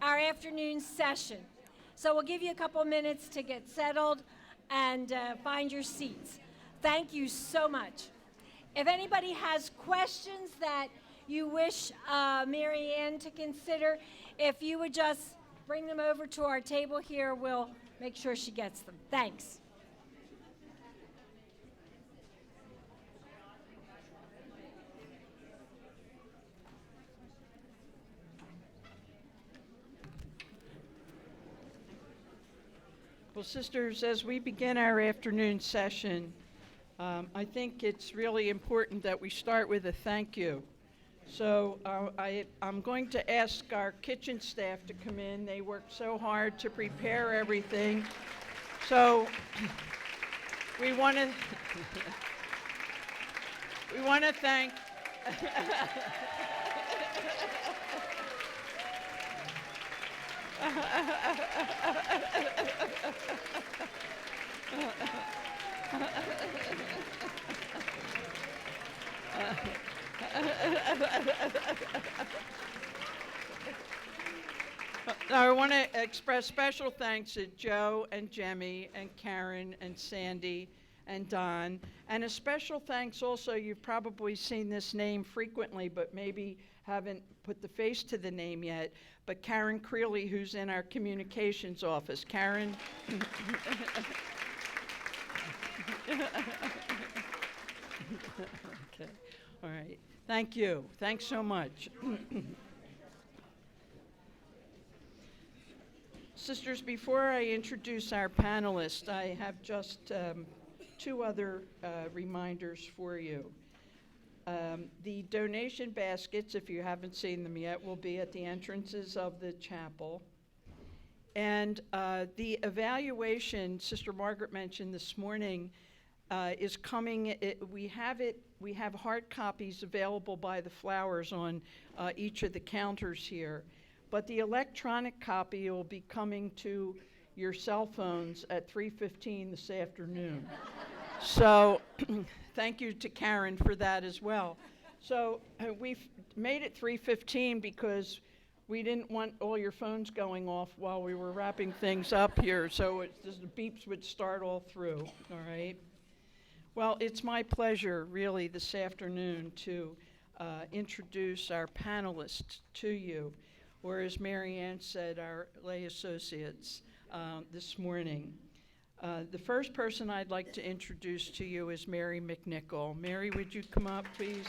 our afternoon session. So we'll give you a couple minutes to get settled and find your seats. Thank you so much. If anybody has questions that you wish Mary Ann to consider, if you would just bring them over to our table here, we'll make sure she gets them. Thanks. Well, sisters, as we begin our afternoon session, I think it's really important that we start with a thank you. So I'm going to ask our kitchen staff to come in. They worked so hard to prepare everything. So we want to thank I want to express special thanks to Joe and Jemmy and Karen and Sandy and Don. And a special thanks also, you've probably seen this name frequently, but maybe haven't put the face to the name yet, but Karen Creeley, who's in our communications office. Karen. Okay, all right. Thank you. Thanks so much. Sisters, before I introduce our panelists, I have just two other reminders for you. The donation baskets, if you haven't seen them yet, will be at the entrances of the chapel. And the evaluation, Sister Margaret mentioned this morning, is coming. We have hard copies available by the flowers on each of the counters here. But the electronic copy will be coming to your cell phones at 3:15 this afternoon. So thank you to Karen for that as well. So we've made it 3:15 because we didn't want all your phones going off while we were wrapping things up here. So the beeps would start all through, all right? Well, it's my pleasure really this afternoon to introduce our panelists to you, or as Mary Ann said, our lay associates this morning. The first person I'd like to introduce to you is Mary McNichol. Mary, would you come up, please?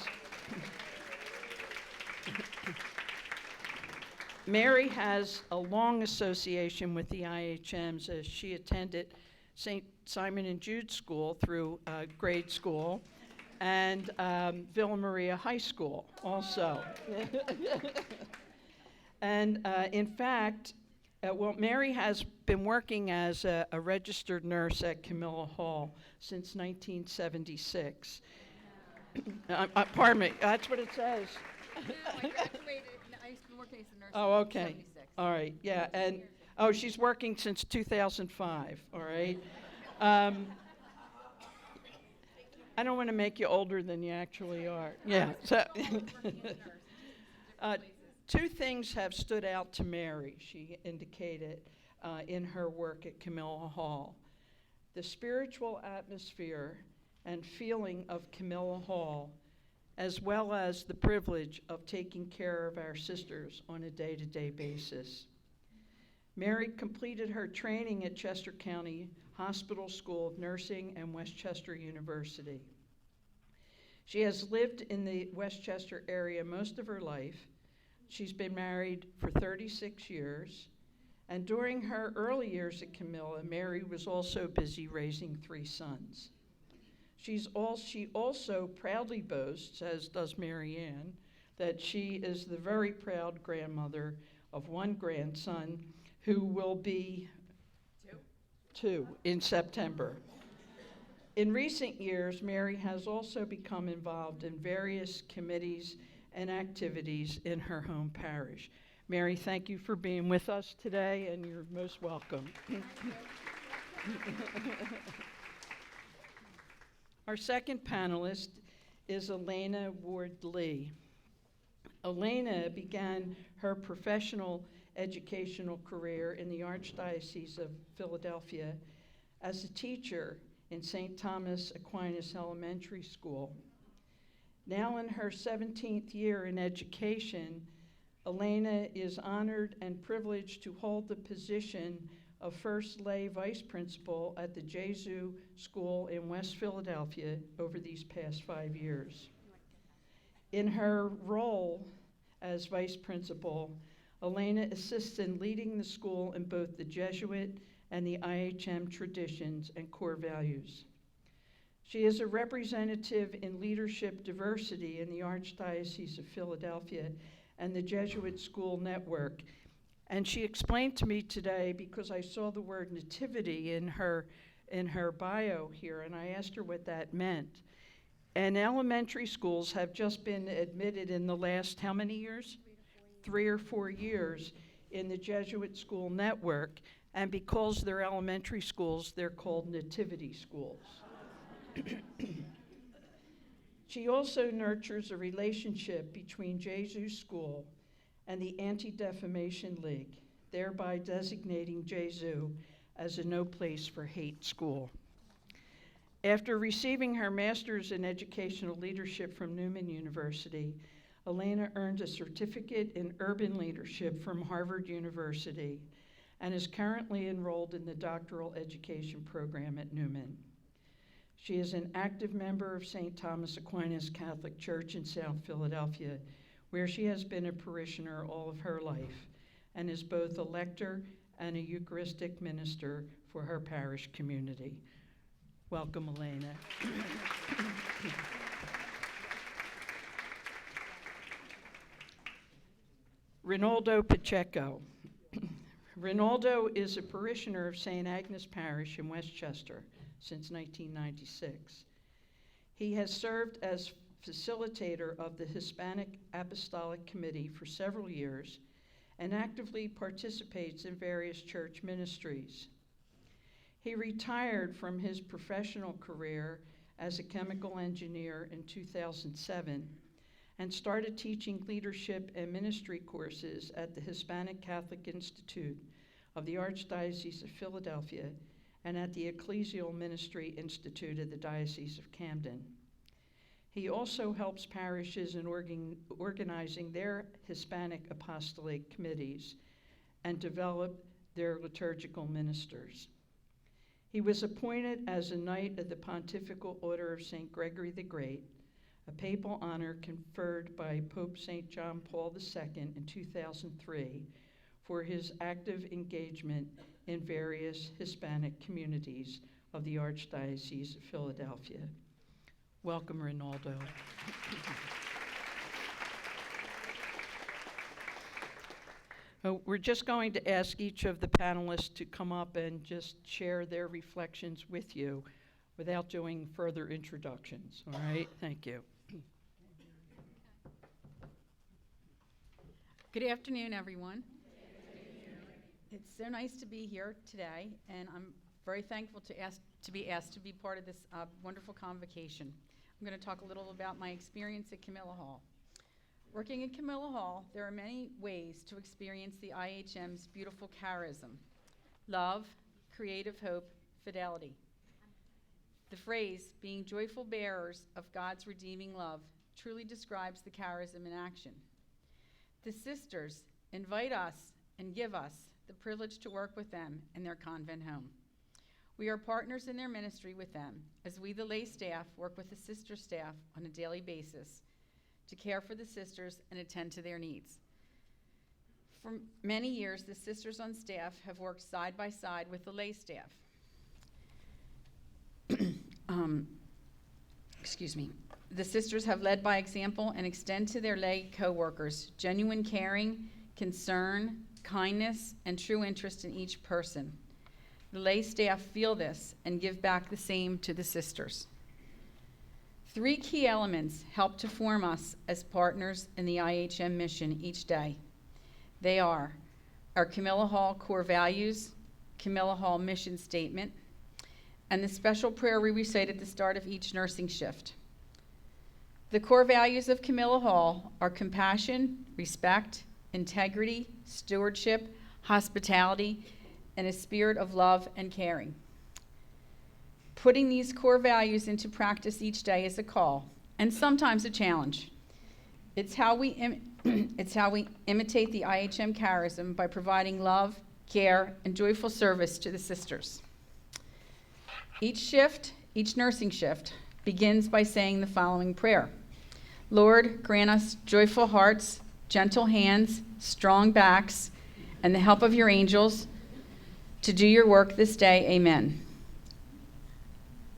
Mary has a long association with the IHMs as she attended St. Simon and Jude School through grade school and Villa Maria High School also. And in fact, Mary has been working as a registered nurse at Camilla Hall since 1976. Pardon me, that's what it says. No, I graduated. I used to work as a nurse. Oh, in okay. 76. All right, yeah, and she's working since 2005. All right. I don't want to make you older than you actually are. Yeah. So two things have stood out to Mary, she indicated in her work at Camilla Hall. The spiritual atmosphere and feeling of Camilla Hall, as well as the privilege of taking care of our sisters on a day-to-day basis. Mary completed her training at Chester County Hospital School of Nursing and Westchester University. She has lived in the Westchester area most of her life. She's been married for 36 years, and during her early years at Camilla, Mary was also busy raising 3 sons. She also proudly boasts, as does Mary Ann, that she is the very proud grandmother of 1 grandson who will be 2 in September. In recent years, Mary has also become involved in various committees and activities in her home parish. Mary, thank you for being with us today, and you're most welcome. Our second panelist is Elena Wardley. Elena began her professional educational career in the Archdiocese of Philadelphia as a teacher in St. Thomas Aquinas Elementary School. Now in her 17th year in education, Elena is honored and privileged to hold the position of First Lay Vice Principal at the Jesu School in West Philadelphia over these past 5 years. In her role as Vice Principal, Elena assists in leading the school in both the Jesuit and the IHM traditions and core values. She is a representative in leadership diversity in the Archdiocese of Philadelphia and the Jesuit School Network. And she explained to me today, because I saw the word nativity in her bio here, and I asked her what that meant. And elementary schools have just been admitted in the last, how many years? 3 or 4 years in the Jesuit School Network. And because they're elementary schools, they're called nativity schools. She also nurtures a relationship between Jesu School and the Anti-Defamation League, thereby designating Jesu as a no place for hate school. After receiving her master's in educational leadership from Newman University, Elena earned a certificate in urban leadership from Harvard University and is currently enrolled in the doctoral education program at Newman. She is an active member of St. Thomas Aquinas Catholic Church in South Philadelphia, where she has been a parishioner all of her life, and is both a lector and a Eucharistic minister for her parish community. Welcome, Elena. Reynaldo Pacheco. Reynaldo is a parishioner of St. Agnes Parish in Westchester since 1996. He has served as facilitator of the Hispanic Apostolic Committee for several years and actively participates in various church ministries. He retired from his professional career as a chemical engineer in 2007 and started teaching leadership and ministry courses at the Hispanic Catholic Institute of the Archdiocese of Philadelphia and at the Ecclesial Ministry Institute of the Diocese of Camden. He also helps parishes in organizing their Hispanic apostolic committees and develop their liturgical ministers. He was appointed as a Knight of the Pontifical Order of St. Gregory the Great, a papal honor conferred by Pope St. John Paul II in 2003 for his active engagement in various Hispanic communities of the Archdiocese of Philadelphia. Welcome, Reynaldo. We're just going to ask each of the panelists to come up and just share their reflections with you without doing further introductions. All right? Thank you. Good afternoon, everyone. It's so nice to be here today, and I'm very thankful to be asked to be part of this wonderful convocation. I'm going to talk a little about my experience at Camilla Hall. Working at Camilla Hall, there are many ways to experience the IHM's beautiful charism: love, creative hope, fidelity. The phrase, being joyful bearers of God's redeeming love, truly describes the charism in action. The sisters invite us and give us the privilege to work with them in their convent home. We are partners in their ministry with them, as we, the lay staff, work with the sister staff on a daily basis to care for the sisters and attend to their needs. For many years, the sisters on staff have worked side by side with the lay staff. The sisters have led by example and extend to their lay co-workers genuine caring, concern, kindness, and true interest in each person. The lay staff feel this and give back the same to the sisters. 3 key elements help to form us as partners in the IHM mission each day. They are our Camilla Hall core values, Camilla Hall mission statement, and the special prayer we recite at the start of each nursing shift. The core values of Camilla Hall are compassion, respect, integrity, stewardship, hospitality, and a spirit of love and caring. Putting these core values into practice each day is a call, and sometimes a challenge. It's how we imitate the IHM charism by providing love, care, and joyful service to the sisters. Each nursing shift, begins by saying the following prayer. Lord, grant us joyful hearts, gentle hands, strong backs, and the help of your angels to do your work this day. Amen.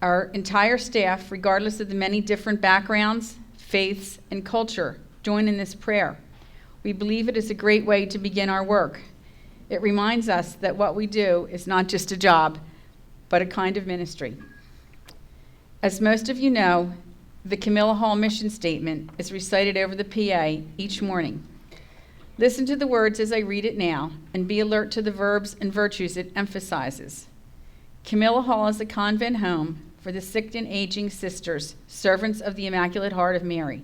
Our entire staff, regardless of the many different backgrounds, faiths, and culture, join in this prayer. We believe it is a great way to begin our work. It reminds us that what we do is not just a job, but a kind of ministry. As most of you know, the Camilla Hall mission statement is recited over the PA each morning. Listen to the words as I read it now, and be alert to the verbs and virtues it emphasizes. Camilla Hall is a convent home for the sick and aging sisters, servants of the Immaculate Heart of Mary.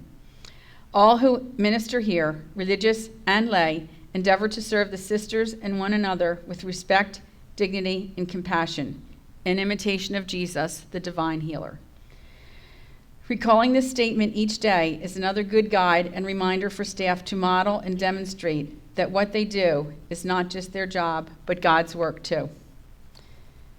All who minister here, religious and lay, endeavor to serve the sisters and one another with respect, dignity, and compassion, in imitation of Jesus, the divine healer. Recalling this statement each day is another good guide and reminder for staff to model and demonstrate that what they do is not just their job, but God's work too.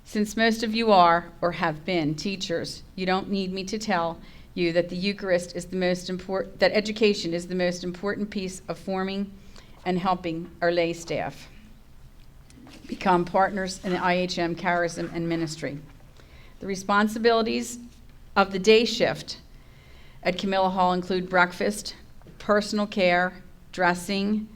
Since most of you are, or have been, teachers, you don't need me to tell you that the Eucharist is the most important, that education is the most important piece of forming and helping our lay staff become partners in the IHM charism and ministry. The responsibilities of the day shift at Camilla Hall include breakfast, personal care, dressing,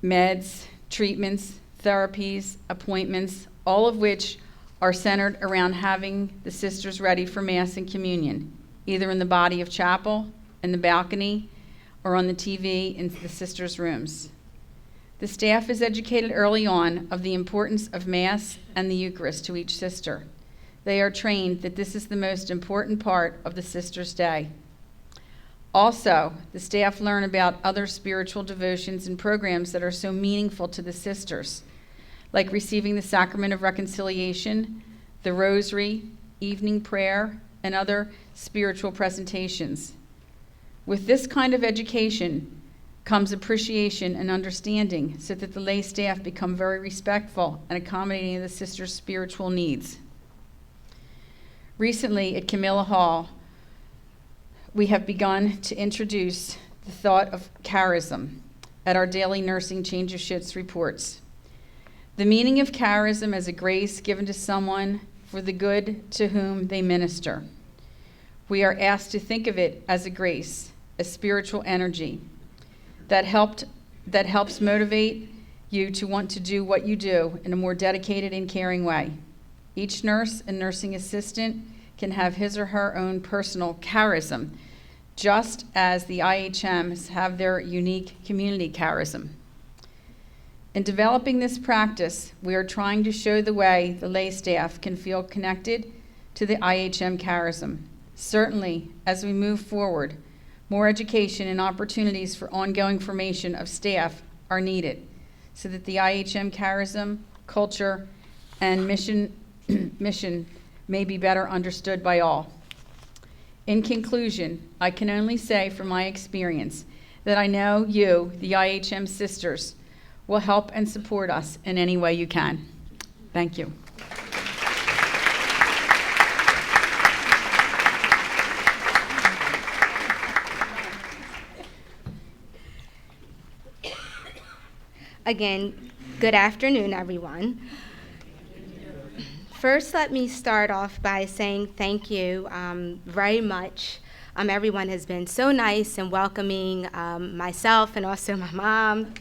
meds, treatments, therapies, appointments, all of which are centered around having the sisters ready for Mass and Communion, either in the body of chapel, in the balcony, or on the TV in the sisters' rooms. The staff is educated early on of the importance of Mass and the Eucharist to each sister. They are trained that this is the most important part of the sister's day. Also, the staff learn about other spiritual devotions and programs that are so meaningful to the sisters, like receiving the Sacrament of Reconciliation, the Rosary, evening prayer, and other spiritual presentations. With this kind of education comes appreciation and understanding so that the lay staff become very respectful and accommodating of the sisters' spiritual needs. Recently at Camilla Hall, we have begun to introduce the thought of charism at our daily nursing change of shifts reports. The meaning of charism as a grace given to someone for the good to whom they minister. We are asked to think of it as a grace, a spiritual energy that helps motivate you to want to do what you do in a more dedicated and caring way. Each nurse and nursing assistant can have his or her own personal charism, just as the IHMs have their unique community charism. In developing this practice, we are trying to show the way the lay staff can feel connected to the IHM charism. Certainly, as we move forward, more education and opportunities for ongoing formation of staff are needed so that the IHM charism, culture, and mission may be better understood by all. In conclusion, I can only say from my experience that I know you, the IHM sisters, will help and support us in any way you can. Thank you. Again, good afternoon, everyone. First, let me start off by saying thank you very much. Everyone has been so nice and welcoming, myself and also my mom,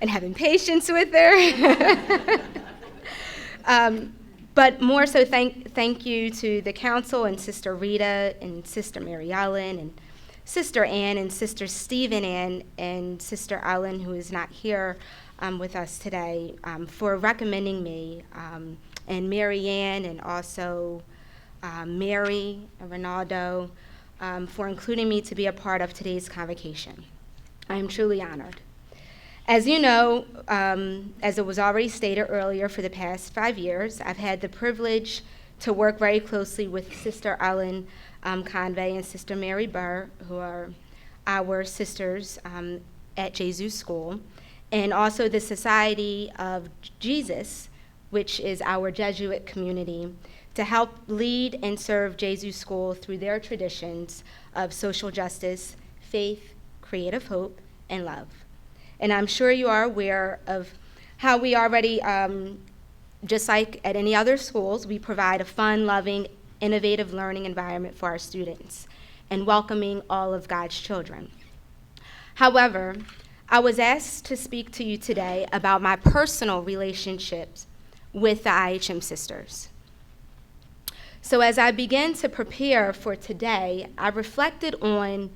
and having patience with her. But more so, thank you to the council and Sister Rita and Sister Mary Ellen and Sister Ann and Sister Stephen and Sister Ellen, who is not here with us today, for recommending me, and Mary Ann and also Mary and Reynaldo, for including me to be a part of today's convocation. I am truly honored. As you know, as it was already stated earlier, for the past 5 years, I've had the privilege to work very closely with Sister Ellen Convey and Sister Mary Burr, who are our sisters at Jesus School, and also the Society of Jesus, which is our Jesuit community, to help lead and serve Jesus School through their traditions of social justice, faith, creative hope, and love. And I'm sure you are aware of how we already, just like at any other schools, we provide a fun, loving, innovative learning environment for our students and welcoming all of God's children. However, I was asked to speak to you today about my personal relationships with the IHM sisters. So as I began to prepare for today, I reflected on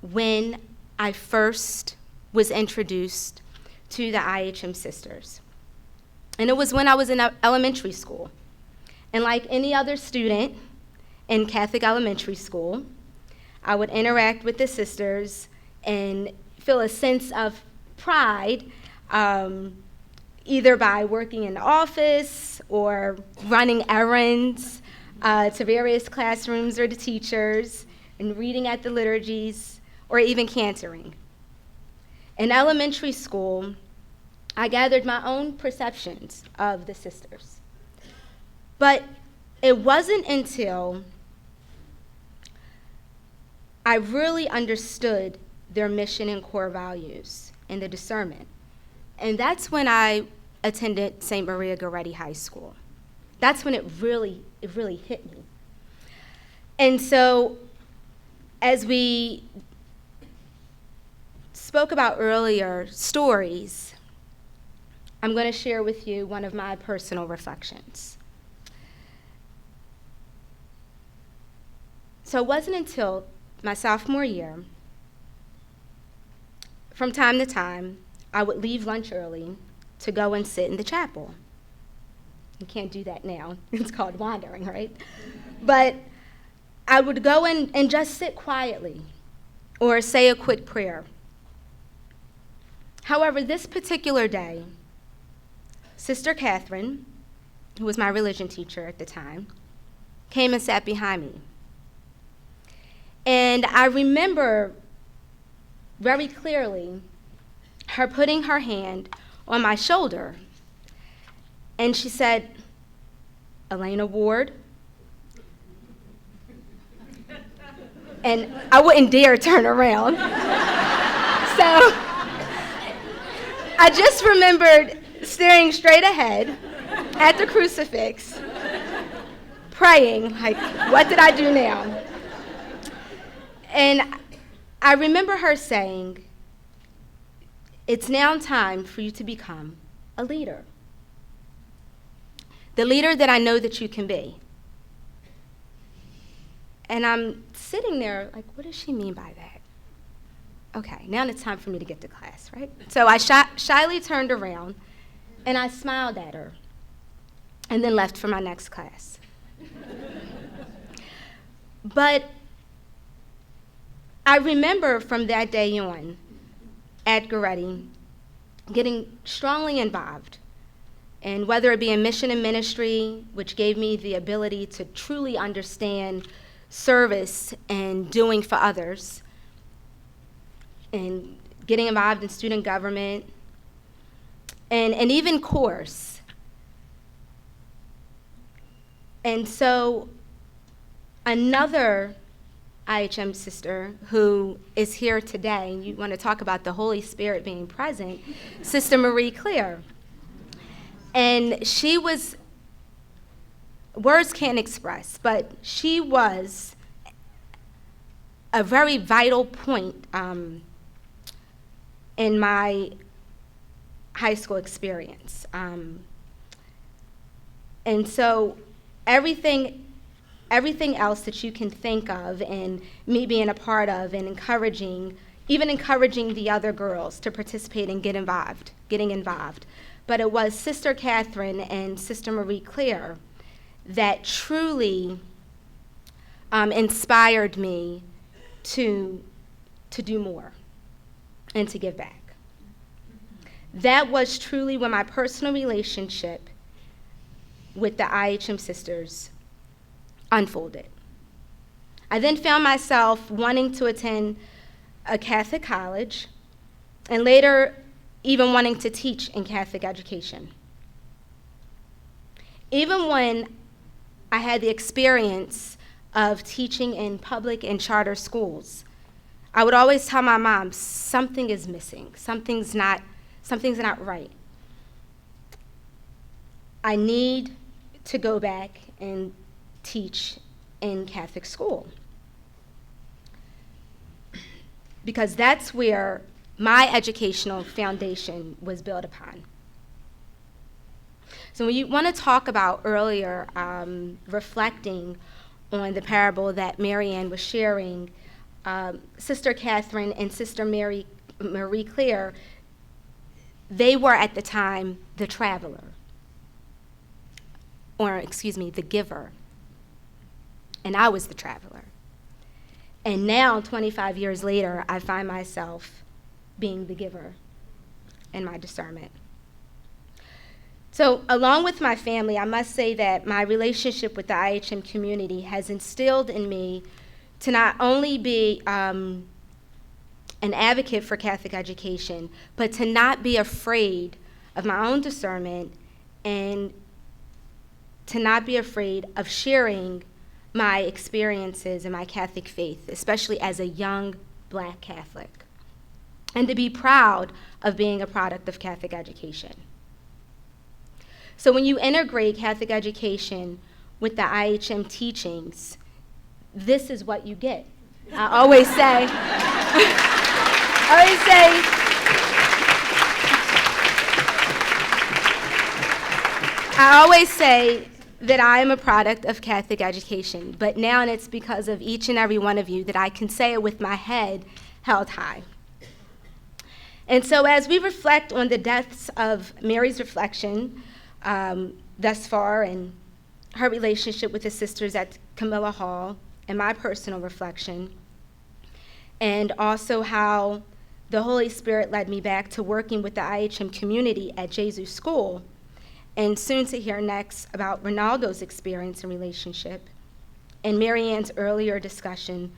when I first was introduced to the IHM sisters. And it was when I was in elementary school. And like any other student in Catholic elementary school, I would interact with the sisters and feel a sense of pride, either by working in the office or running errands to various classrooms or the teachers, and reading at the liturgies, or even cantering. In elementary school, I gathered my own perceptions of the sisters. But it wasn't until I really understood their mission and core values and the discernment. And that's when I attended St. Maria Goretti High School. That's when it really hit me. And so, as we spoke about earlier, stories, I'm going to share with you one of my personal reflections. So it wasn't until my sophomore year, from time to time, I would leave lunch early to go and sit in the chapel. You can't do that now. It's called wandering, right? But I would go and just sit quietly or say a quick prayer. However, this particular day, Sister Catherine, who was my religion teacher at the time, came and sat behind me. And I remember very clearly her putting her hand on my shoulder, and she said, "Elena Ward." And I wouldn't dare turn around. So I just remembered staring straight ahead at the crucifix, praying, like, what did I do now? And I remember her saying, "It's now time for you to become a leader. The leader that I know that you can be." And I'm sitting there like, what does she mean by that? Okay, now it's time for me to get to class, right? So I shyly turned around and I smiled at her and then left for my next class. But I remember from that day on at Goretti getting strongly involved, and whether it be in mission and ministry, which gave me the ability to truly understand service and doing for others, and getting involved in student government, and even course. And so another IHM sister who is here today, and you want to talk about the Holy Spirit being present, Sister Marie Claire. And she was, words can't express, but she was a very vital point in my high school experience. And so everything else that you can think of, and me being a part of and even encouraging the other girls to participate and getting involved. But it was Sister Catherine and Sister Marie Claire that truly inspired me to do more and to give back. That was truly when my personal relationship with the IHM sisters unfolded. I then found myself wanting to attend a Catholic college, and later even wanting to teach in Catholic education. Even when I had the experience of teaching in public and charter schools, I would always tell my mom, something is missing, something's not right. I need to go back and teach in Catholic school, because that's where my educational foundation was built upon. So when you want to talk about earlier, reflecting on the parable that Marianne was sharing, Sister Catherine and Sister Marie Claire, they were at the time the traveler, or excuse me, the giver, and I was the traveler. And now, 25 years later, I find myself being the giver in my discernment. So along with my family, I must say that my relationship with the IHM community has instilled in me to not only be an advocate for Catholic education, but to not be afraid of my own discernment and to not be afraid of sharing my experiences in my Catholic faith, especially as a young Black Catholic, and to be proud of being a product of Catholic education. So when you integrate Catholic education with the IHM teachings, this is what you get. I always say that I am a product of Catholic education, but now it's because of each and every one of you that I can say it with my head held high. And so as we reflect on the depths of Mary's reflection thus far, and her relationship with the sisters at Camilla Hall, and my personal reflection, and also how the Holy Spirit led me back to working with the IHM community at Jesus School, and soon to hear next about Reynaldo's experience and relationship, and Marianne's earlier discussion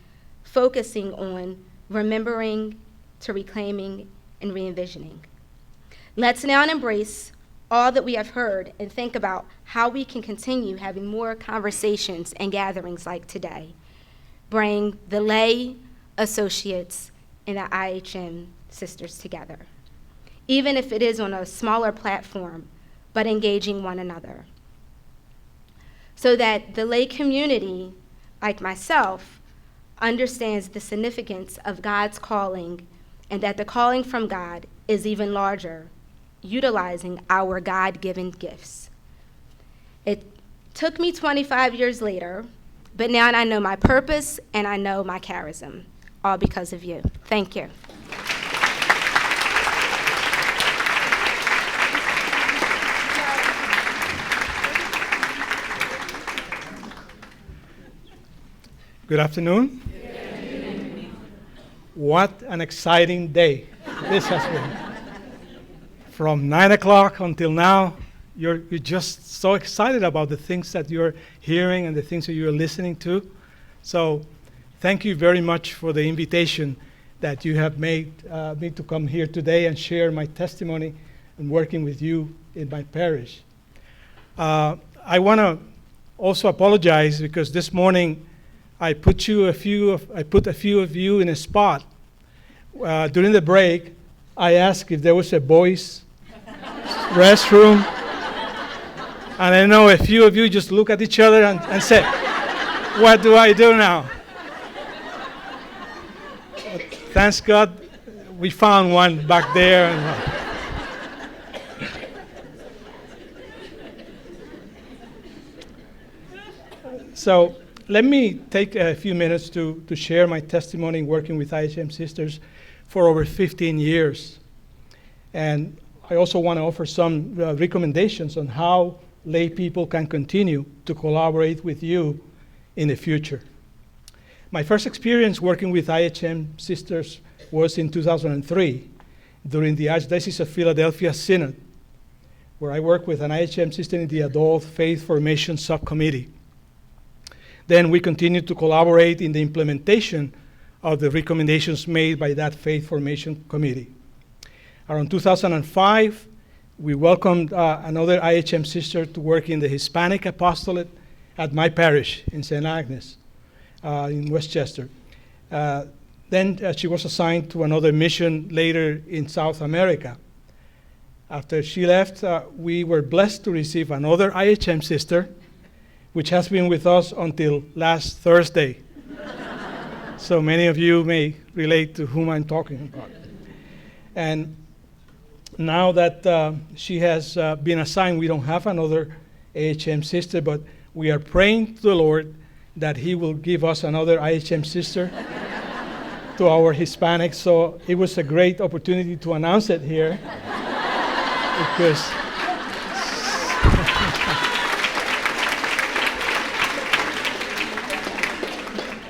focusing on remembering to reclaiming and re-envisioning. Let's now embrace all that we have heard and think about how we can continue having more conversations and gatherings like today. Bring the lay, associates, and the IHM sisters together, even if it is on a smaller platform, but engaging one another, so that the lay community, like myself, understands the significance of God's calling, and that the calling from God is even larger, utilizing our God-given gifts. It took me 25 years later, but now I know my purpose and I know my charism, all because of you. Thank you. Good afternoon. What an exciting day this has been. From 9 o'clock until now, you're just so excited about the things that you're hearing and the things that you're listening to. So thank you very much for the invitation that you have made me to come here today and share my testimony and working with you in my parish. I want to also apologize because this morning I put a few of you in a spot. During the break, I asked if there was a boys' restroom, and I know a few of you just look at each other and said, "What do I do now?" But thanks God, we found one back there. So let me take a few minutes to share my testimony working with IHM Sisters for over 15 years. And I also want to offer some recommendations on how lay people can continue to collaborate with you in the future. My first experience working with IHM Sisters was in 2003, during the Archdiocese of Philadelphia Synod, where I work with an IHM sister in the Adult Faith Formation Subcommittee. Then we continued to collaborate in the implementation of the recommendations made by that Faith Formation Committee. Around 2005, we welcomed another IHM sister to work in the Hispanic apostolate at my parish in St. Agnes in Westchester. Then she was assigned to another mission later in South America. After she left, we were blessed to receive another IHM sister, which has been with us until last Thursday. So many of you may relate to whom I'm talking about. And now that she has been assigned, we don't have another IHM sister, but we are praying to the Lord that He will give us another IHM sister to our Hispanics. So it was a great opportunity to announce it here.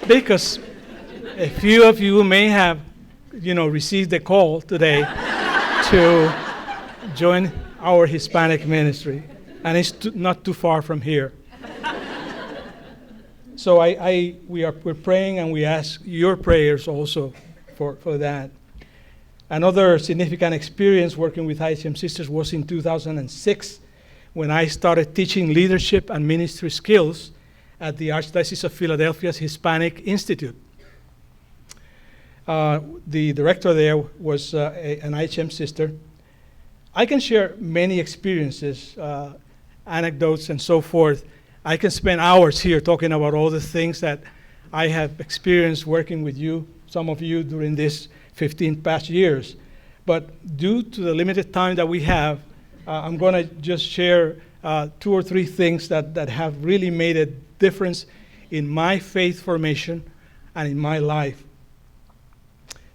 Because a few of you may have, received a call today to join our Hispanic ministry, and it's not too far from here. So we're praying, and we ask your prayers also for that. Another significant experience working with IHM Sisters was in 2006, when I started teaching leadership and ministry skills at the Archdiocese of Philadelphia's Hispanic Institute. The director there was an IHM sister. I can share many experiences, anecdotes, and so forth. I can spend hours here talking about all the things that I have experienced working with you, some of you, during this 15 past years. But due to the limited time that we have, I'm going to just share 2 or 3 things that have really made a difference in my faith formation and in my life.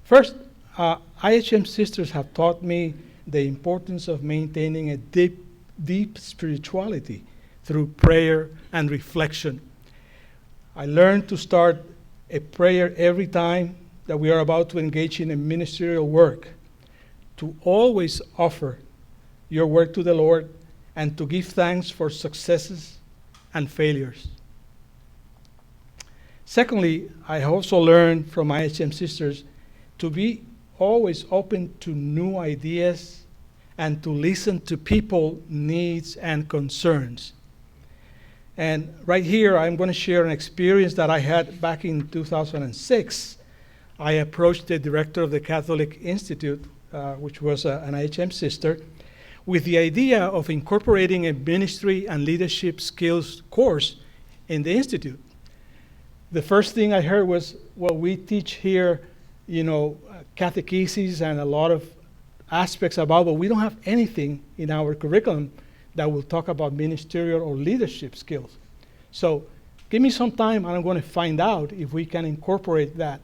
First, IHM sisters have taught me the importance of maintaining a deep spirituality through prayer and reflection. I learned to start a prayer every time that we are about to engage in a ministerial work, to always offer your work to the Lord and to give thanks for successes and failures. Secondly, I also learned from IHM sisters to be always open to new ideas and to listen to people's needs and concerns. And right here, I'm going to share an experience that I had back in 2006. I approached the director of the Catholic Institute, which was an IHM sister, with the idea of incorporating a ministry and leadership skills course in the Institute. The first thing I heard was, well, we teach here, catechesis and a lot of aspects about, but we don't have anything in our curriculum that will talk about ministerial or leadership skills. So give me some time, and I'm going to find out if we can incorporate that.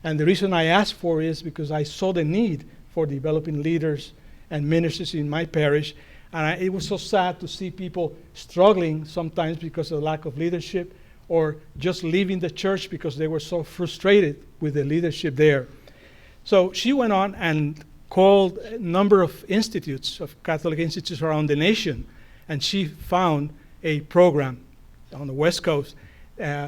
And the reason I asked for it is because I saw the need for developing leaders and ministers in my parish, and it was so sad to see people struggling sometimes because of lack of leadership, or just leaving the church because they were so frustrated with the leadership there. So she went on and called a number of institutes, of Catholic institutes around the nation, and she found a program on the West Coast.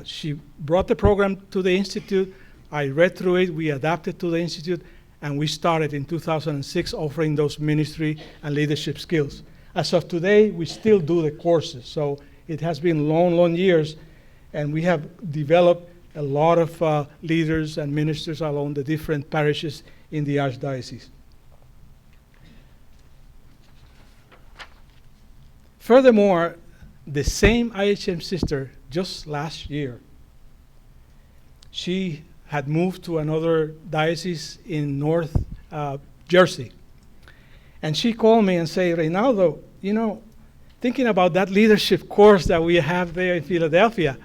She brought the program to the Institute. I read through it, we adapted to the Institute, and we started in 2006 offering those ministry and leadership skills. As of today, we still do the courses, so it has been long years, and we have developed a lot of leaders and ministers along the different parishes in the Archdiocese. Furthermore, the same IHM sister, just last year, she had moved to another diocese in North Jersey. And she called me and said, Reynaldo, thinking about that leadership course that we have there in Philadelphia,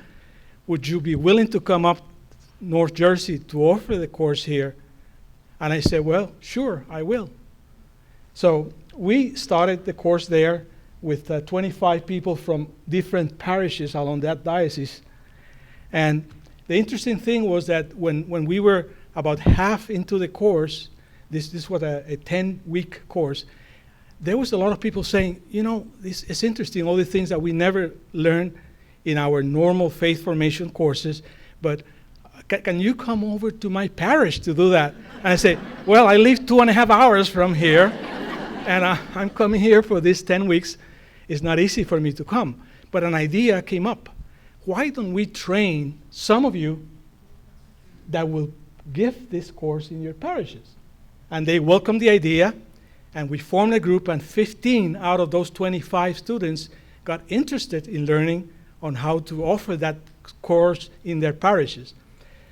would you be willing to come up North Jersey to offer the course here? And I said, well, sure, I will. So we started the course there with 25 people from different parishes along that diocese. And the interesting thing was that when we were about half into the course, this was a 10-week course. There was a lot of people saying, this is interesting, all the things that we never learn in our normal faith formation courses, but can you come over to my parish to do that? And I say, well, I live 2.5 hours from here, and I'm coming here for these 10 weeks. It's not easy for me to come. But an idea came up. Why don't we train some of you that will give this course in your parishes? And they welcomed the idea, and we formed a group, and 15 out of those 25 students got interested in learning on how to offer that course in their parishes.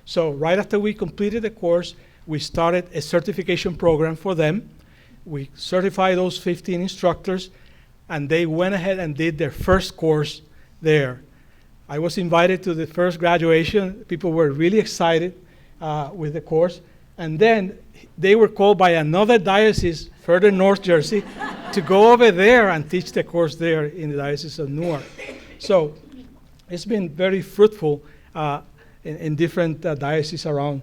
So right after we completed the course, we started a certification program for them. We certified those 15 instructors, and they went ahead and did their first course there. I was invited to the first graduation. People were really excited with the course. And then they were called by another diocese further North Jersey to go over there and teach the course there in the Diocese of Newark. So it's been very fruitful in different dioceses around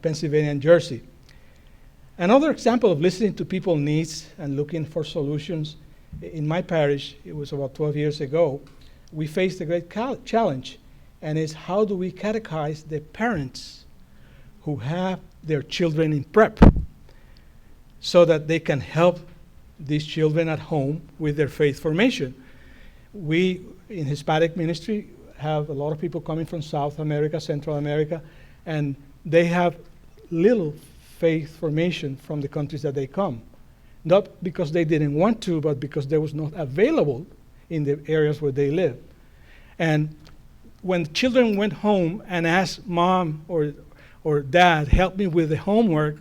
Pennsylvania and Jersey. Another example of listening to people's needs and looking for solutions, in my parish, it was about 12 years ago, we faced a great challenge, and it's how do we catechize the parents who have their children in prep so that they can help these children at home with their faith formation. We, in Hispanic ministry, have a lot of people coming from South America, Central America, and they have little faith formation from the countries that they come. Not because they didn't want to, but because there was not available in the areas where they live. And when children went home and asked mom or dad, help me with the homework,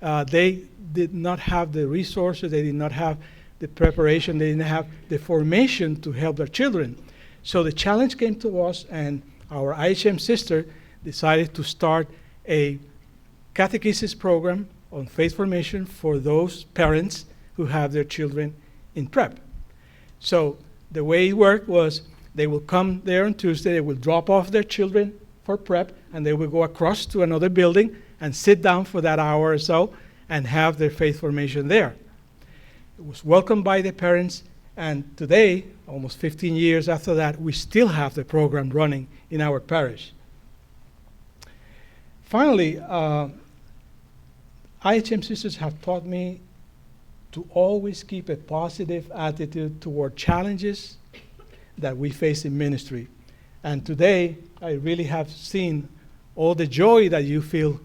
they did not have the resources, they did not have the preparation, they didn't have the formation to help their children. So the challenge came to us, and our IHM sister decided to start a catechesis program on faith formation for those parents who have their children in prep. So the way it worked was they will come there on Tuesday, they will drop off their children for prep, and they will go across to another building and sit down for that hour or so and have their faith formation there. It was welcomed by the parents, and today, almost 15 years after that, we still have the program running in our parish. Finally, IHM sisters have taught me to always keep a positive attitude toward challenges that we face in ministry. And today, I really have seen all the joy that you feel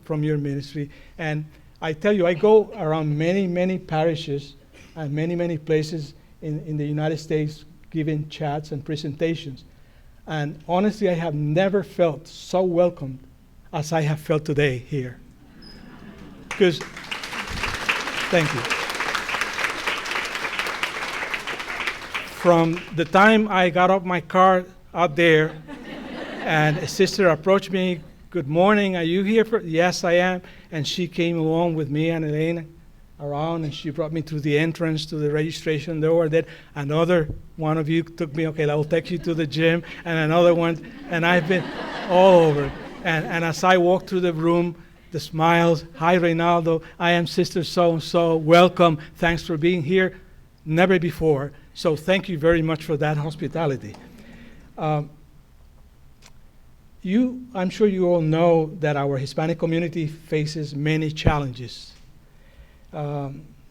from your ministry. And I tell you, I go around many, many parishes and many, many places in the United States giving chats and presentations. And honestly, I have never felt so welcomed as I have felt today here. Because, thank you. From the time I got off my car out there, and a sister approached me, good morning, are you here for, yes, I am. And she came along with me and Elena around, and she brought me to the entrance to the registration door. Then another one of you took me, okay, I will take you to the gym, and another one, and I've been all over. And as I walked through the room, the smiles, hi Reynaldo, I am Sister so-and-so, welcome, thanks for being here, never before. So thank you very much for that hospitality. I'm sure you all know that our Hispanic community faces many challenges.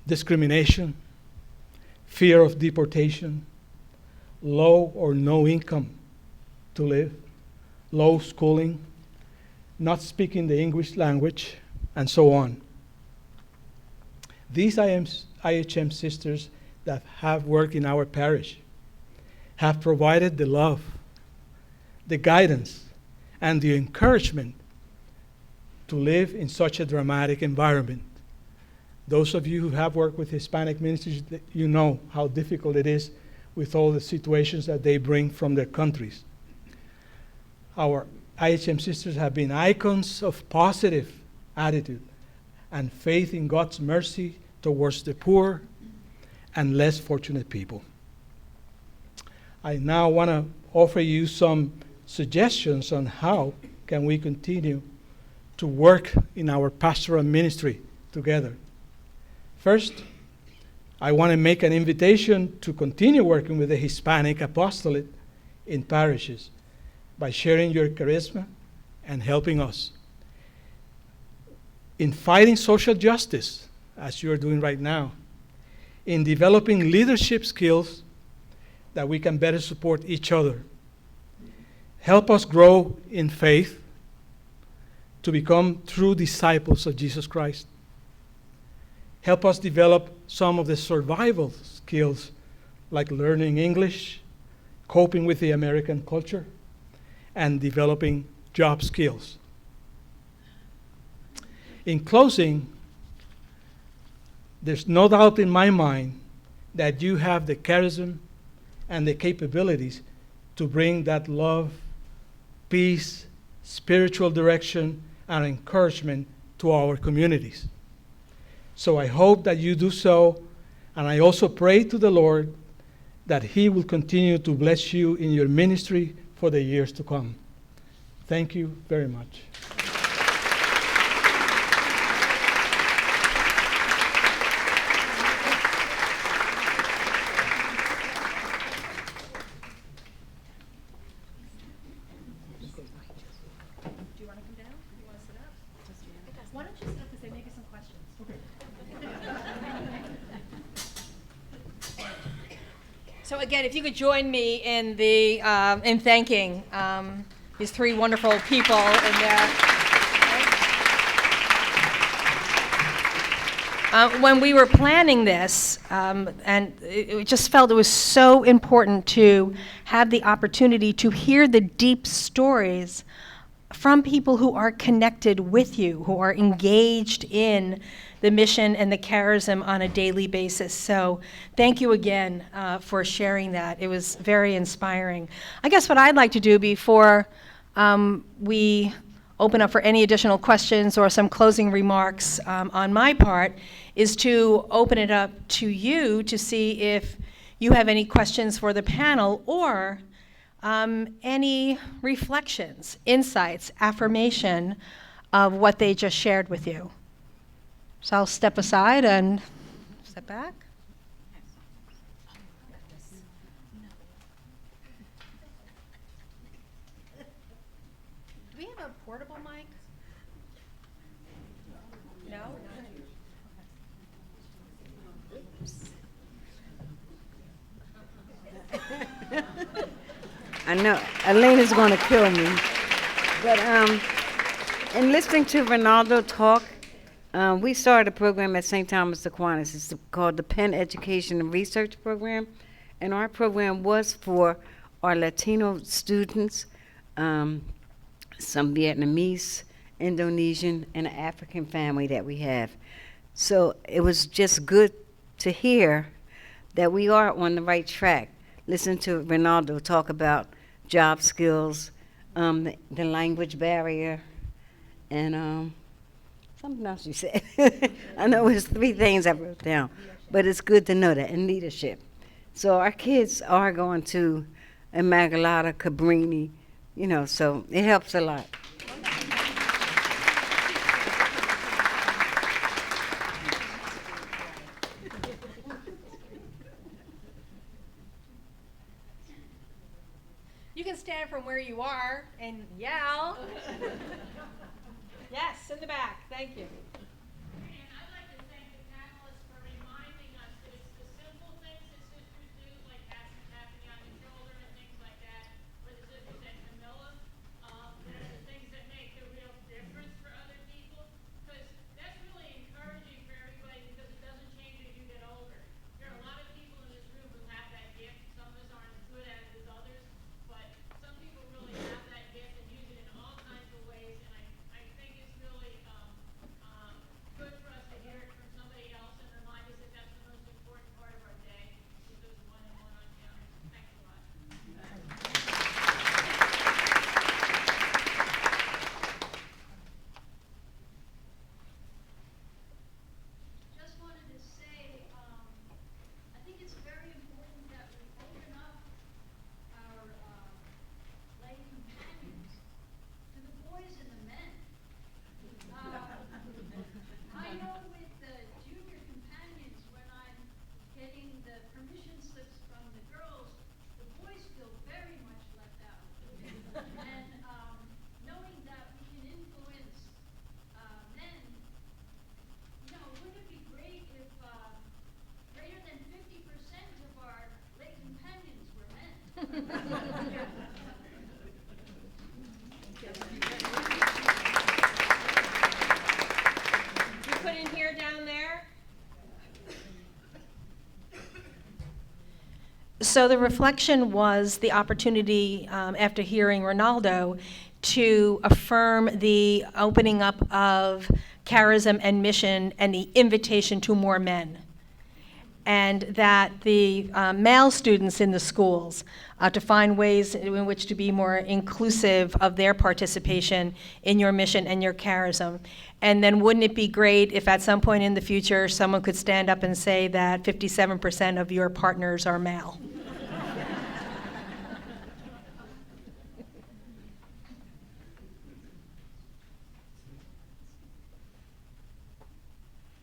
Discrimination, fear of deportation, low or no income to live, low schooling, not speaking the English language, and so on. These IHM sisters that have worked in our parish have provided the love, the guidance, and the encouragement to live in such a dramatic environment. Those of you who have worked with Hispanic ministries, you know how difficult it is with all the situations that they bring from their countries. Our IHM sisters have been icons of positive attitude and faith in God's mercy towards the poor and less fortunate people. I now want to offer you some suggestions on how can we continue to work in our pastoral ministry together. First, I want to make an invitation to continue working with the Hispanic apostolate in parishes by sharing your charisma and helping us in fighting social justice, as you are doing right now, in developing leadership skills that we can better support each other. Help us grow in faith to become true disciples of Jesus Christ. Help us develop some of the survival skills like learning English, coping with the American culture, and developing job skills. In closing, there's no doubt in my mind that you have the charism and the capabilities to bring that love, peace, spiritual direction, and encouragement to our communities. So I hope that you do so, and I also pray to the Lord that He will continue to bless you in your ministry for the years to come. Thank you very much. Why don't you sit up because they may get some questions. So again, if you could join me in thanking these three wonderful people in there. When we were planning this, and it just felt it was so important to have the opportunity to hear the deep stories from people who are connected with you, who are engaged in the mission and the charism on a daily basis. So thank you again for sharing that. It was very inspiring. I guess what I'd like to do before we open up for any additional questions or some closing remarks on my part is to open it up to you to see if you have any questions for the panel or any reflections, insights, affirmation of what they just shared with you. So I'll step aside and step back. Do we have a portable mic? No? I know Elena's going to kill me, but in listening to Reynaldo talk, we started a program at St. Thomas Aquinas. It's called the Penn Education and Research Program, and our program was for our Latino students, some Vietnamese, Indonesian, and an African family that we have. So it was just good to hear that we are on the right track. Listen to Reynaldo talk about job skills, the language barrier, and something else you said. I know it was 3 things I wrote down, but it's good to know that, and leadership. So our kids are going to Immaculata, Cabrini, so it helps a lot. You can stand from where you are and yell. Yes, in the back. Thank you. And I'd like to thank the panelists for reminding us that it's the simple things that sisters do, like tapping you on the shoulder and things like that, or the sisters at Camilla, that are the things that make the real difference for other people. Because that's really encouraging for everybody because it doesn't change as you get older. There are a lot of people in this room who have that gift. Some of us aren't as good at it as others, but some people really have that gift and use it in all kinds of ways. And I think it's really So the reflection was the opportunity, after hearing Reynaldo, to affirm the opening up of charism and mission and the invitation to more men. And that the male students in the schools to find ways in which to be more inclusive of their participation in your mission and your charism. And then wouldn't it be great if at some point in the future someone could stand up and say that 57% of your partners are male?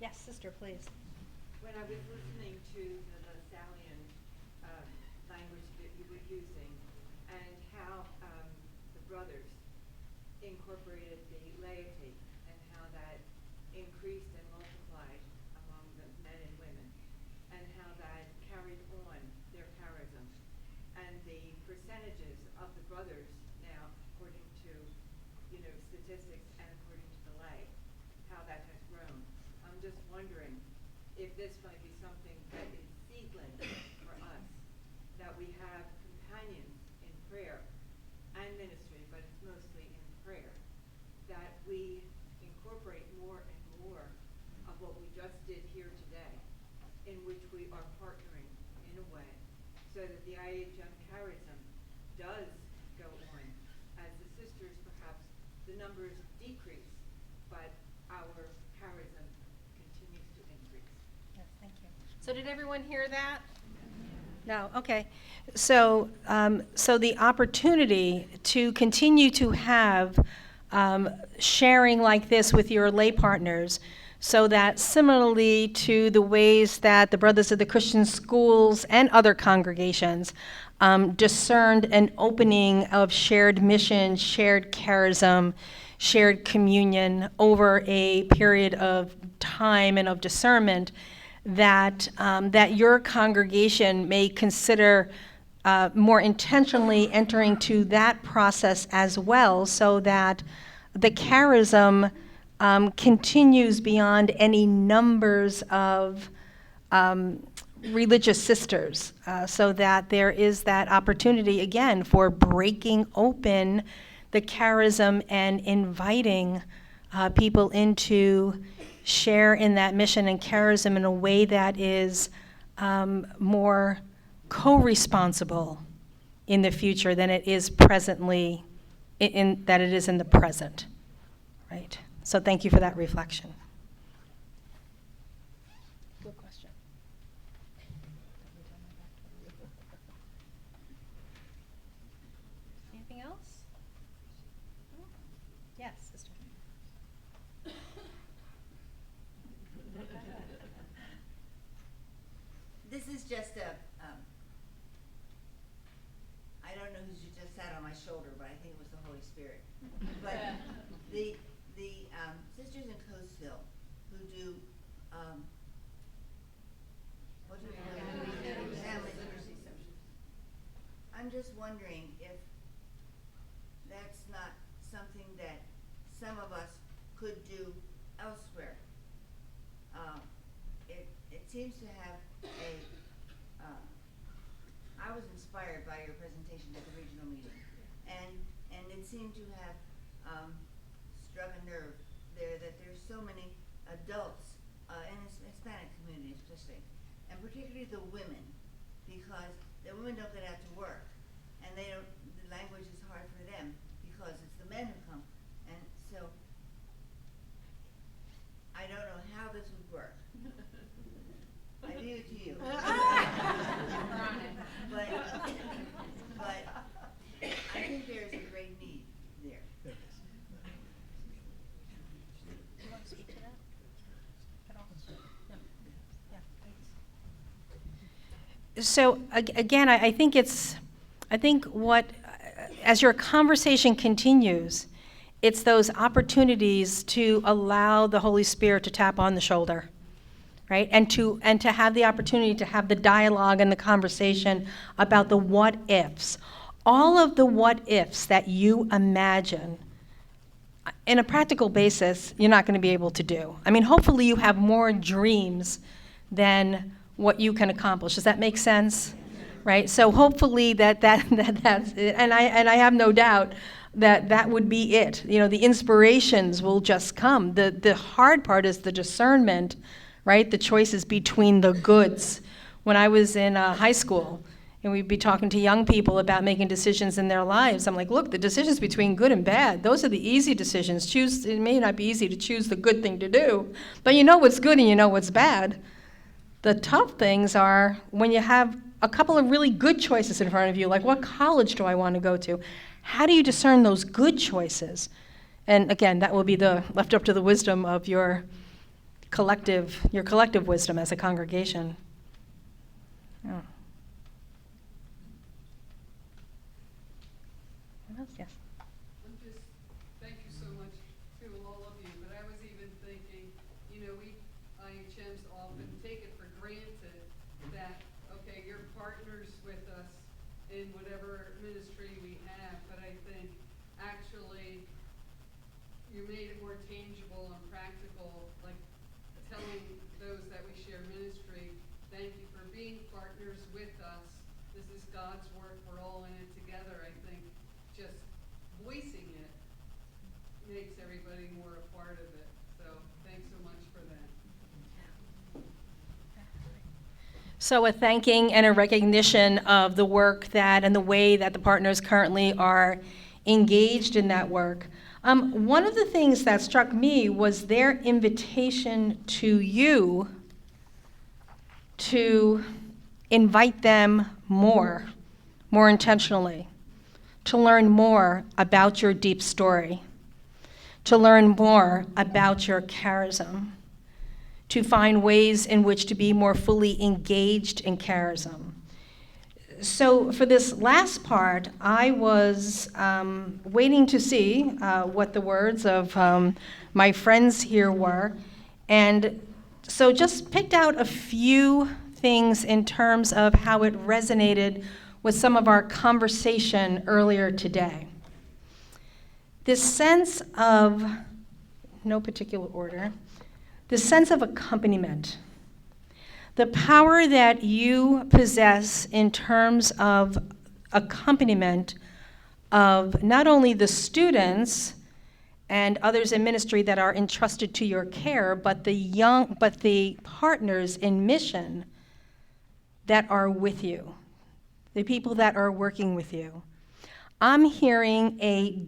Yes, sister, please. When I was listening to the Lasallian language that you were using and how the brothers incorporated the laity and how that increased and multiplied among the men and women and how that carried on their charism and the percentages of the brothers now according to statistics and according to the lay, how that has grown. I'm just wondering if this might be something that is seedling for us, that we have companions in prayer and ministry, but it's mostly in prayer, that we incorporate more and more of what we just did here today, in which we are partnering in a way, so that the IHM charism does go on. As the sisters, perhaps the numbers decrease, but our charism continues to increase. Yes, thank you. So did everyone hear that? No, okay. So, so the opportunity to continue to have sharing like this with your lay partners, so that similarly to the ways that the Brothers of the Christian Schools and other congregations discerned an opening of shared mission, shared charism, shared communion over a period of time and of discernment, that that your congregation may consider more intentionally entering to that process as well, so that the charism continues beyond any numbers of religious sisters, so that there is that opportunity again for breaking open the charism and inviting people into share in that mission and charism in a way that is more co-responsible in the future than it is presently, that it is in the present, right? So thank you for that reflection. Good question. Anything else? No? Yes, sister. This is just I don't know who just sat on my shoulder, but I think it was the Holy Spirit. But the sisters in Coatesville who do, what do we call it? Family. I'm just wondering if that's not something that some of us could do elsewhere. It seems to have I was inspired by your presentation at the regional meeting, and it seemed to have struck a nerve there that there's so many adults in the Hispanic community especially, and particularly the women, because the women don't get out to work, and the language is hard for them because it's the men who come, and so I don't know how this would work. I leave it to you. But I think there is a great need there. Do you want to speak to that at all? No. Yeah, thanks. So again, I think what, as your conversation continues, it's those opportunities to allow the Holy Spirit to tap on the shoulder, right? And to have the opportunity to have the dialogue and the conversation about the what ifs. All of the what ifs that you imagine, in a practical basis, you're not going to be able to do. I mean, hopefully you have more dreams than what you can accomplish. Does that make sense? right? So hopefully that's it. And I have no doubt that that would be it. You know, the inspirations will just come. The hard part is the discernment, right? The choices between the goods. When I was in high school, and we'd be talking to young people about making decisions in their lives, I'm like, look, the decisions between good and bad, those are the easy decisions. It may not be easy to choose the good thing to do, but you know what's good and you know what's bad. The tough things are when you have a couple of really good choices in front of you, like what college do I want to go to? How do you discern those good choices? And again, that will be left up to the wisdom of your collective wisdom as a congregation. Yeah. Yes. Thank you so much to all of you. But I was even thinking, we IHMs often take it for granted that, okay, you're partners with us in whatever ministry we have. But I think actually you made it more tangible and practical, like telling those that we share ministry, thank you for being partners with us. This is God's work. We're all in it together. I think just voicing it makes everybody more a part of it. So thanks so much for that. So a thanking and a recognition of the work and the way that the partners currently are engaged in that work. One of the things that struck me was their invitation to you to invite them more intentionally, to learn more about your deep story, to learn more about your charism, to find ways in which to be more fully engaged in charism. So for this last part, I was waiting to see what the words of my friends here were, and so just picked out a few things in terms of how it resonated with some of our conversation earlier today. This sense of, no particular order, this sense of accompaniment, the power that you possess in terms of accompaniment of not only the students and others in ministry that are entrusted to your care, but the partners in mission that are with you, the people that are working with you. I'm hearing a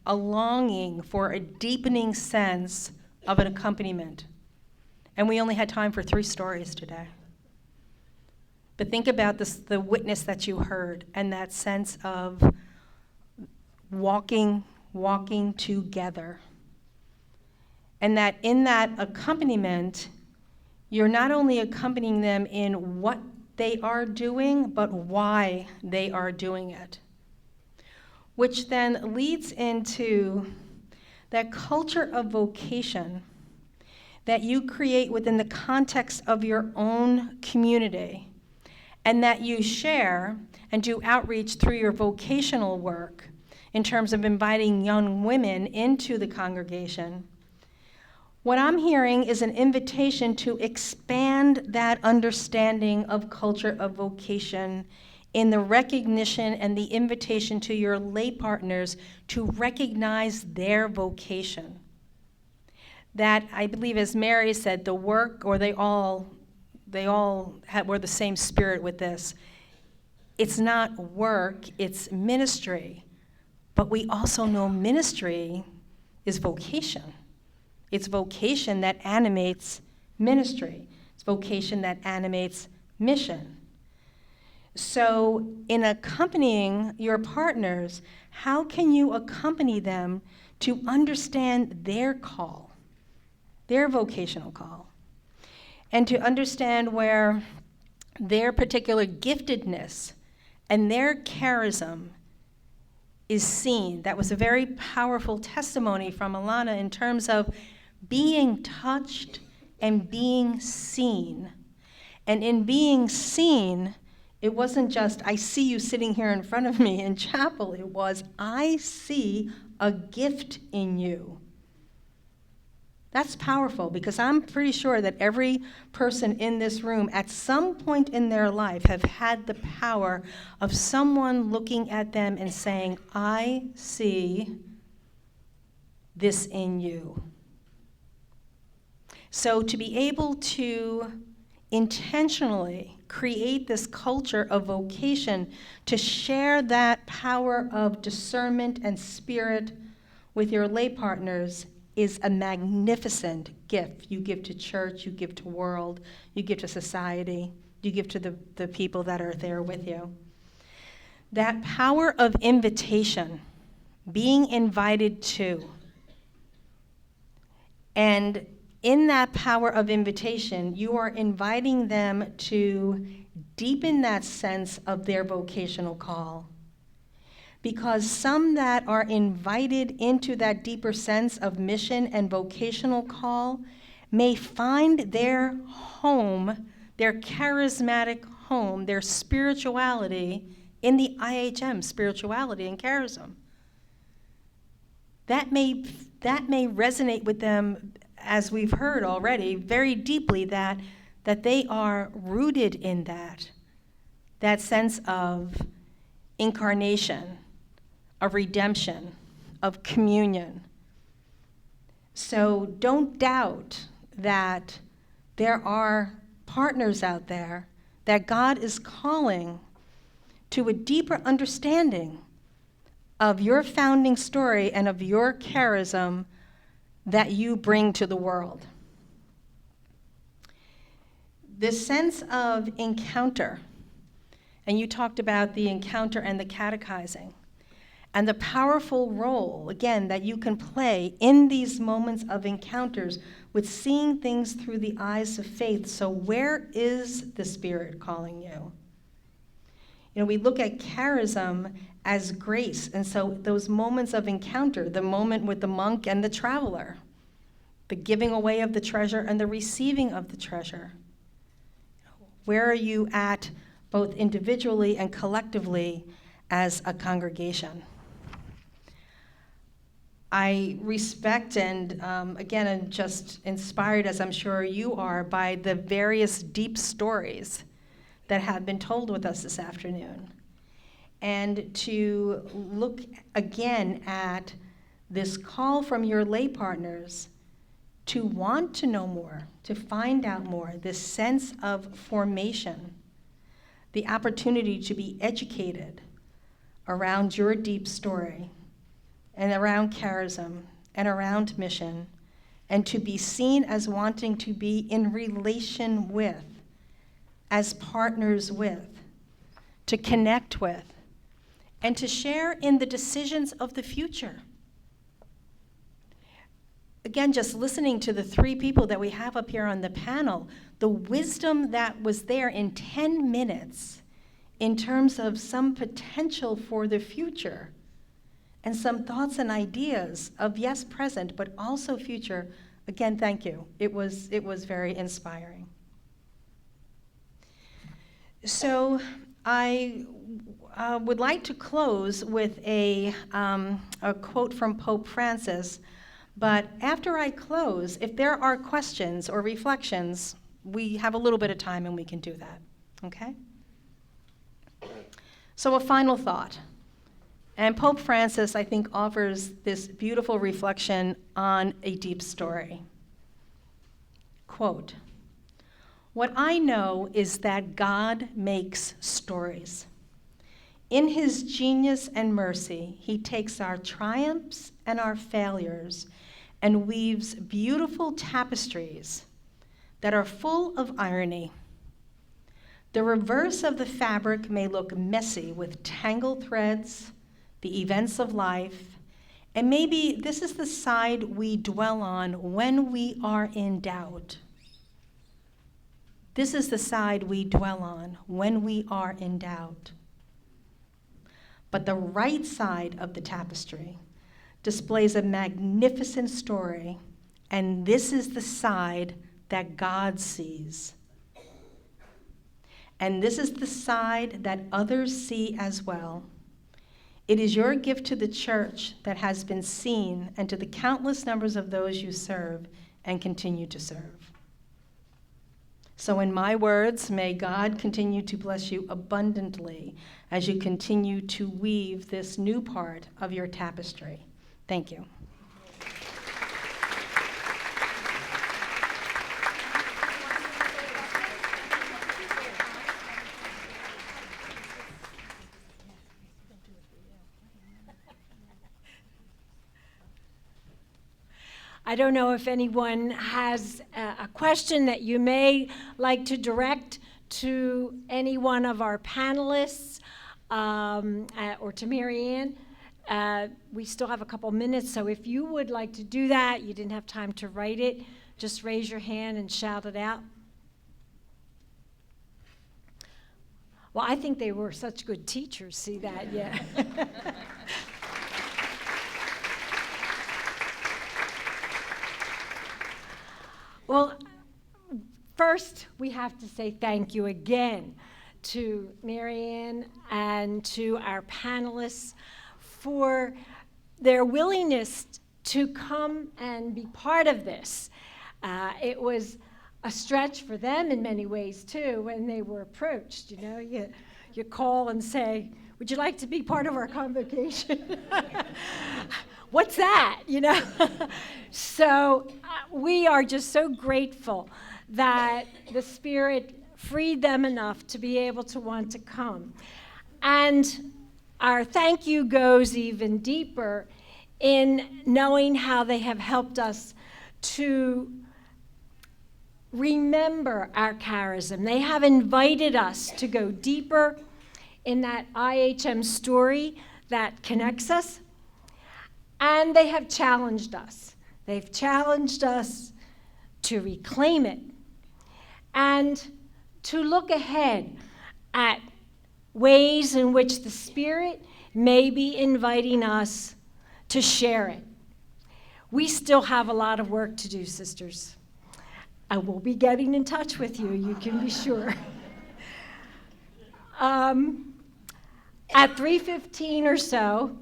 longing for a deepening sense of an accompaniment. And we only had time for 3 stories today. But think about the witness that you heard and that sense of walking together. And that in that accompaniment, you're not only accompanying them in what they are doing, but why they are doing it. Which then leads into that culture of vocation that you create within the context of your own community, and that you share and do outreach through your vocational work in terms of inviting young women into the congregation. What I'm hearing is an invitation to expand that understanding of culture of vocation in the recognition and the invitation to your lay partners to recognize their vocation. That, I believe, as Mary said, the work, or they all were the same spirit with this. It's not work, it's ministry. But we also know ministry is vocation. It's vocation that animates ministry. It's vocation that animates mission. So in accompanying your partners, how can you accompany them to understand their call, their vocational call, and to understand where their particular giftedness and their charism is seen? That was a very powerful testimony from Alana in terms of being touched and being seen. And in being seen, it wasn't just, I see you sitting here in front of me in chapel. It was, I see a gift in you. That's powerful, because I'm pretty sure that every person in this room at some point in their life have had the power of someone looking at them and saying, I see this in you. So to be able to intentionally create this culture of vocation, to share that power of discernment and spirit with your lay partners, is a magnificent gift. You give to church, you give to world, you give to society, you give to the people that are there with you. That power of invitation, being invited to, and in that power of invitation, you are inviting them to deepen that sense of their vocational call. Because some that are invited into that deeper sense of mission and vocational call may find their home, their charismatic home, their spirituality in the IHM, spirituality and charism. That may resonate with them, as we've heard already, very deeply, that they are rooted in that sense of incarnation, of redemption, of communion. So don't doubt that there are partners out there that God is calling to a deeper understanding of your founding story and of your charism that you bring to the world. This sense of encounter, and you talked about the encounter and the catechizing, and the powerful role, again, that you can play in these moments of encounters with seeing things through the eyes of faith. So where is the Spirit calling you? You know, we look at charism as grace, and so those moments of encounter, the moment with the monk and the traveler, the giving away of the treasure and the receiving of the treasure. Where are you at, both individually and collectively, as a congregation? I respect and, again, am just inspired, as I'm sure you are, by the various deep stories that have been told with us this afternoon. And to look again at this call from your lay partners to want to know more, to find out more, this sense of formation, the opportunity to be educated around your deep story, and around charism, and around mission, and to be seen as wanting to be in relation with, as partners with, to connect with, and to share in the decisions of the future. Again, just listening to the three people that we have up here on the panel, the wisdom that was there in 10 minutes in terms of some potential for the future, and some thoughts and ideas of, yes, present, but also future. Again, thank you. It was very inspiring. So I would like to close with a quote from Pope Francis, but after I close, if there are questions or reflections, we have a little bit of time and we can do that, okay? So a final thought. And Pope Francis, I think, offers this beautiful reflection on a deep story. Quote, "What I know is that God makes stories. In his genius and mercy, he takes our triumphs and our failures and weaves beautiful tapestries that are full of irony. The reverse of the fabric may look messy with tangled threads, the events of life, and maybe this is the side we dwell on when we are in doubt. This is the side we dwell on when we are in doubt. But the right side of the tapestry displays a magnificent story, and this is the side that God sees. And this is the side that others see as well. It is your gift to the church that has been seen, and to the countless numbers of those you serve, and continue to serve. So in my words, may God continue to bless you abundantly as you continue to weave this new part of your tapestry. Thank you. I don't know if anyone has a question that you may like to direct to any one of our panelists or to Mary Ann. We still have a couple minutes, so if you would like to do that, you didn't have time to write it, just raise your hand and shout it out. Well, I think they were such good teachers, see that, yeah. Well, first, we have to say thank you again to Mary Ann and to our panelists for their willingness to come and be part of this. It was a stretch for them in many ways, too, when they were approached. You know, you call and say, would you like to be part of our convocation? What's that, you know? So we are just so grateful that the Spirit freed them enough to be able to want to come. And our thank you goes even deeper in knowing how they have helped us to remember our charism. They have invited us to go deeper in that IHM story that connects us. And they have challenged us. They've challenged us to reclaim it and to look ahead at ways in which the Spirit may be inviting us to share it. We still have a lot of work to do, sisters. I will be getting in touch with you, you can be sure. At 3:15 or so,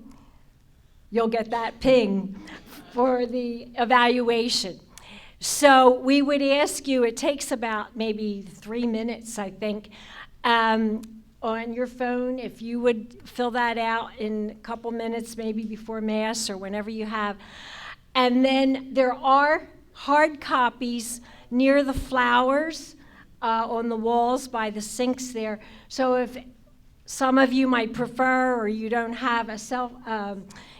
you'll get that ping for the evaluation. So we would ask you, it takes about maybe 3 minutes, I think, on your phone, if you would fill that out in a couple minutes, maybe before Mass or whenever you have. And then there are hard copies near the flowers on the walls by the sinks there. So if some of you might prefer, or you don't have a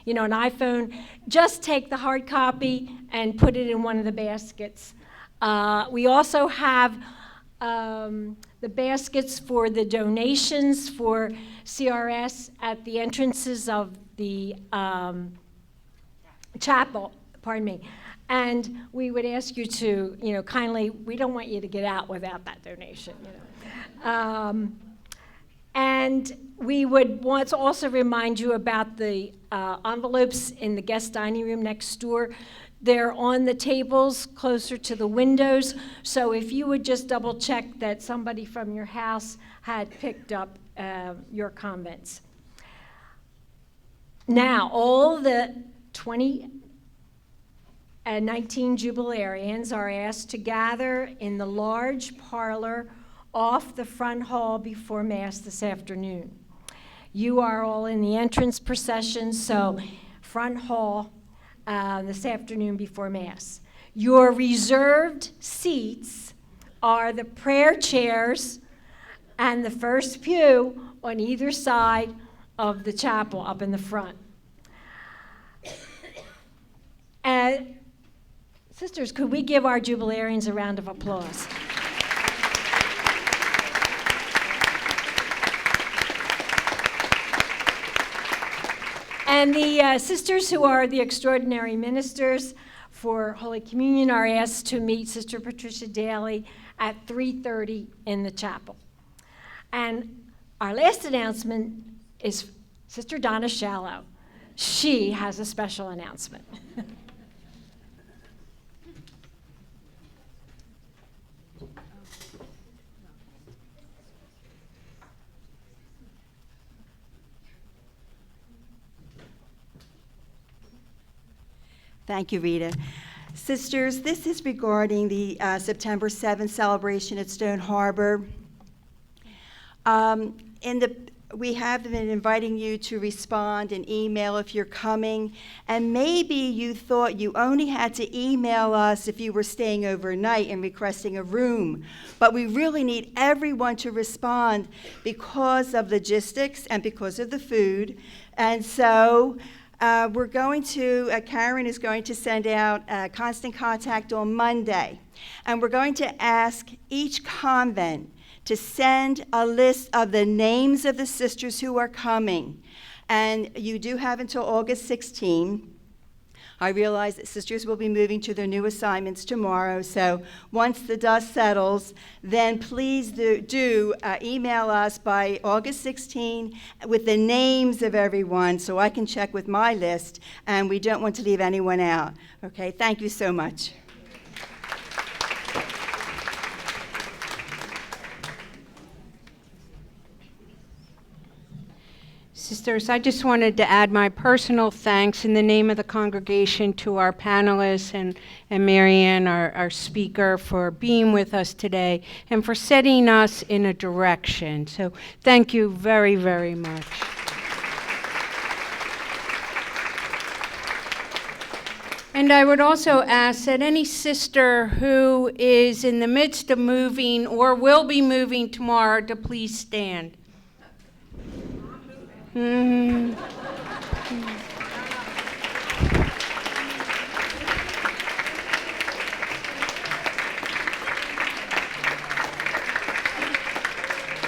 an iPhone, just take the hard copy and put it in one of the baskets. We also have the baskets for the donations for CRS at the entrances of the chapel, pardon me. And we would ask you to, kindly, we don't want you to get out without that donation, And we would want to also remind you about the envelopes in the guest dining room next door. They're on the tables closer to the windows, so if you would just double check that somebody from your house had picked up your comments. Now, all the 2019 jubilarians are asked to gather in the large parlor off the front hall before Mass this afternoon. You are all in the entrance procession, so front hall this afternoon before Mass. Your reserved seats are the prayer chairs and the first pew on either side of the chapel up in the front. Sisters, could we give our jubilarians a round of applause? And the sisters who are the extraordinary ministers for Holy Communion are asked to meet Sister Patricia Daly at 3:30 in the chapel. And our last announcement is Sister Donna Shallow. She has a special announcement. Thank you, Rita. Sisters, this is regarding the September 7th celebration at Stone Harbor. We have been inviting you to respond and email if you're coming, and maybe you thought you only had to email us if you were staying overnight and requesting a room, but we really need everyone to respond because of logistics and because of the food. And so we're going to, Karen is going to send out constant contact on Monday, and we're going to ask each convent to send a list of the names of the sisters who are coming. And you do have until August 16. I realize that sisters will be moving to their new assignments tomorrow, so once the dust settles, then please do email us by August 16 with the names of everyone so I can check with my list, and we don't want to leave anyone out. Okay, thank you so much. Sisters, I just wanted to add my personal thanks in the name of the congregation to our panelists and Marianne, our speaker, for being with us today and for setting us in a direction. So thank you very, very much. And I would also ask that any sister who is in the midst of moving or will be moving tomorrow to please stand.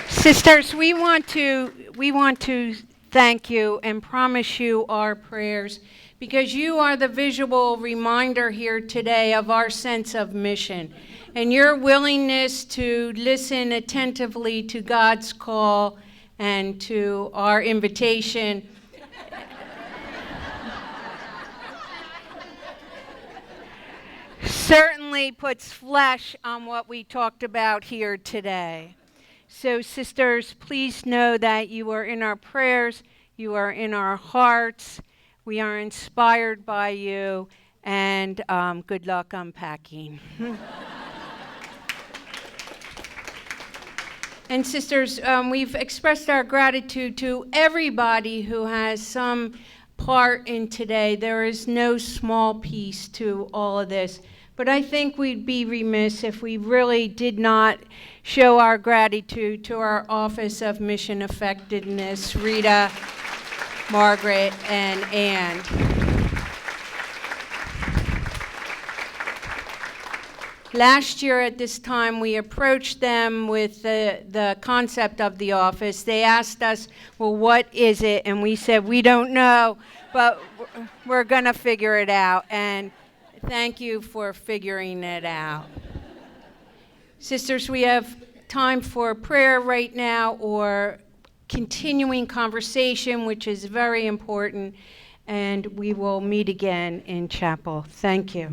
Sisters, we want to thank you and promise you our prayers because you are the visual reminder here today of our sense of mission and your willingness to listen attentively to God's call and to our invitation. Certainly puts flesh on what we talked about here today. So, sisters, please know that you are in our prayers, you are in our hearts, we are inspired by you, and good luck unpacking. And sisters, we've expressed our gratitude to everybody who has some part in today. There is no small piece to all of this. But I think we'd be remiss if we really did not show our gratitude to our Office of Mission Effectiveness, Rita, Margaret, and Ann. Last year at this time, we approached them with the concept of the office. They asked us, well, what is it? And we said, we don't know, but we're going to figure it out. And thank you for figuring it out. Sisters, we have time for prayer right now or continuing conversation, which is very important. And we will meet again in chapel. Thank you.